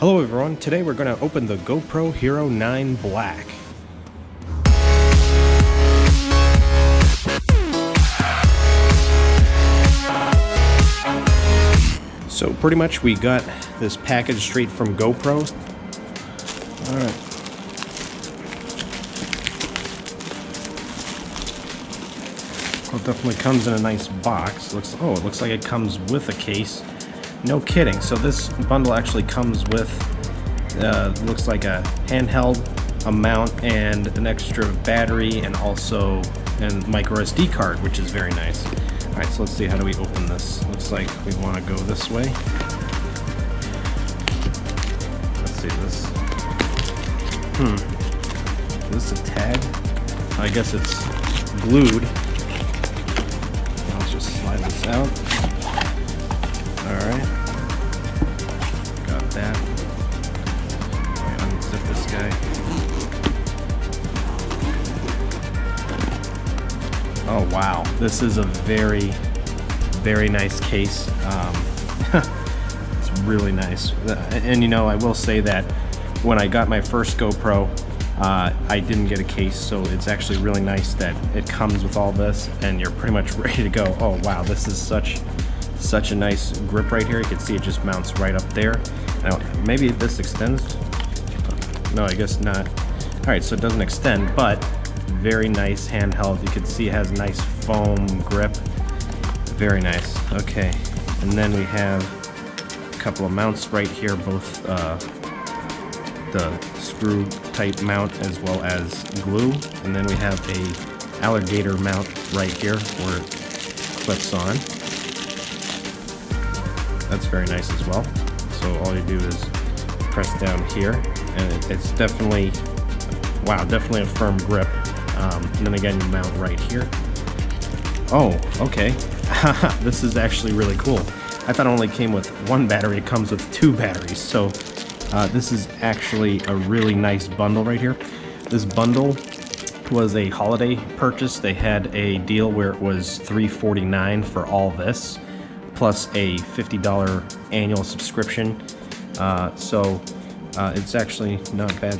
Hello everyone, today we're going to open the GoPro Hero9 Black. So pretty much we got this package straight from GoPro. Alright. Well, it definitely comes in a nice box. It looks like it comes with a case. No kidding. So this bundle actually comes with, looks like a handheld, a mount, and an extra battery, and also a micro SD card, which is very nice. All right, so let's see, how do we open this? Looks like we want to go this way. Let's see this. Is this a tag? I guess it's glued. Let's just slide this out. Alright, got that. Let me unzip this guy. Oh wow, this is a very, very nice case. It's really nice. And you know, I will say that when I got my first GoPro, I didn't get a case, so it's actually really nice that it comes with all this and you're pretty much ready to go. Oh wow, this is such a nice grip right here. You can see it just mounts right up there. Now, maybe this extends. No, I guess not. All right, so it doesn't extend, but very nice handheld. You can see it has nice foam grip. Very nice. Okay, and then we have a couple of mounts right here, both the screw type mount as well as glue. And then we have a alligator mount right here where it clips on. That's very nice as well. So all you do is press down here, and it's definitely, wow, definitely a firm grip. And then again, you mount right here. Oh, okay. This is actually really cool. I thought it only came with one battery. It comes with two batteries. So this is actually a really nice bundle right here. This bundle was a holiday purchase. They had a deal where it was $349 for all this, plus a $50 annual subscription. So it's actually not bad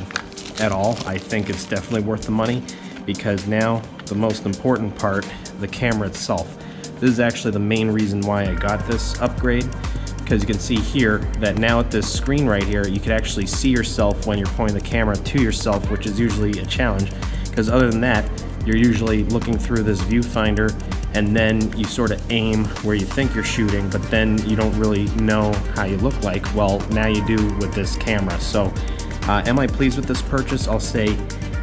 at all. I think it's definitely worth the money, because now the most important part, the camera itself. This is actually the main reason why I got this upgrade, because you can see here that now at this screen right here, you can actually see yourself when you're pointing the camera to yourself, which is usually a challenge, because other than that, you're usually looking through this viewfinder and then you sort of aim where you think you're shooting, but then you don't really know how you look like. Well, now you do with this camera. So am I pleased with this purchase? I'll say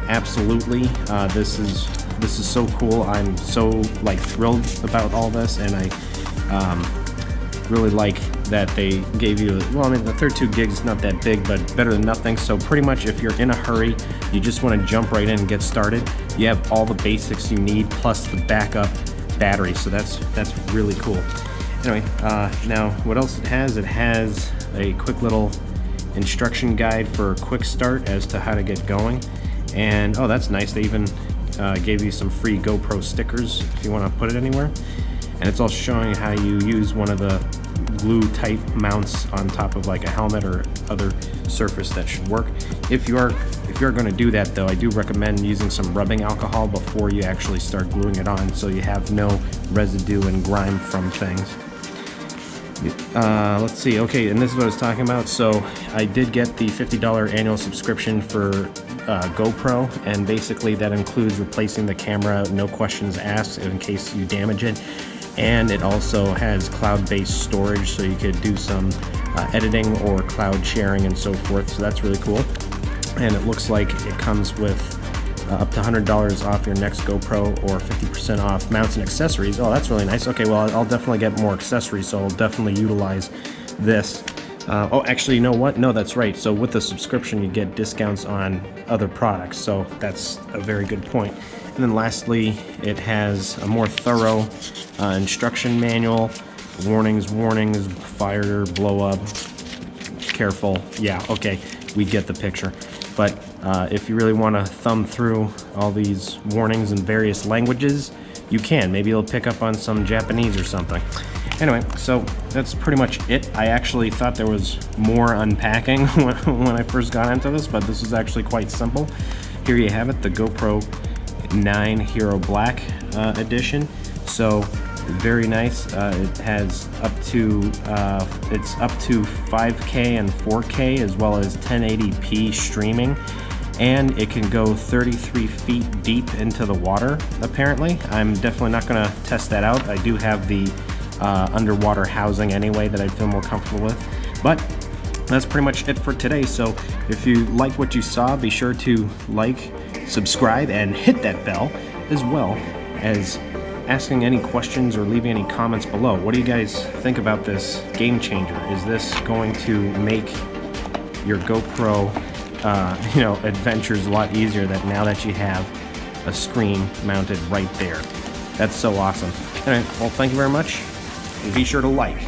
absolutely. This is so cool. I'm so thrilled about all this, and I really like that they gave you, well, I mean, the 32 gigs is not that big, but better than nothing. So pretty much if you're in a hurry, you just want to jump right in and get started, you have all the basics you need, plus the backup battery. So that's really cool. Anyway, now what else it has a quick little instruction guide for a quick start as to how to get going. And oh, that's nice, they even gave you some free GoPro stickers if you want to put it anywhere. And it's also showing how you use one of the glue type mounts on top of like a helmet or other surface that should work. If you're going to do that though, I do recommend using some rubbing alcohol before you actually start gluing it on, so you have no residue and grime from things. Let's see, okay, and this is what I was talking about. So I did get the $50 annual subscription for GoPro, and basically that includes replacing the camera, no questions asked, in case you damage it. And it also has cloud-based storage, so you could do some editing or cloud sharing and so forth, so that's really cool. And it looks like it comes with up to $100 off your next GoPro, or 50% off mounts and accessories. Oh, that's really nice. Okay, well, I'll definitely get more accessories, so I'll definitely utilize this. Oh, actually, you know what? No, that's right. So with the subscription, you get discounts on other products, so that's a very good point. And then lastly, it has a more thorough instruction manual. Warnings, fire, blow up, careful. Yeah, okay, we get the picture. But if you really want to thumb through all these warnings in various languages, you can. Maybe you'll pick up on some Japanese or something. Anyway, so that's pretty much it. I actually thought there was more unpacking when I first got into this, but this is actually quite simple. Here you have it, the GoPro 9 Hero Black edition. So very nice. It has up to it's up to 5K and 4K as well as 1080p streaming, and it can go 33 feet deep into the water. Apparently, I'm definitely not going to test that out. I do have the underwater housing anyway that I feel more comfortable with. But that's pretty much it for today. So if you like what you saw, be sure to like, subscribe, and hit that bell, as well as asking any questions or leaving any comments below. What do you guys think about this game changer? Is this going to make your GoPro adventures a lot easier that now that you have a screen mounted right there? That's so awesome. All right, well, thank you very much. And be sure to like,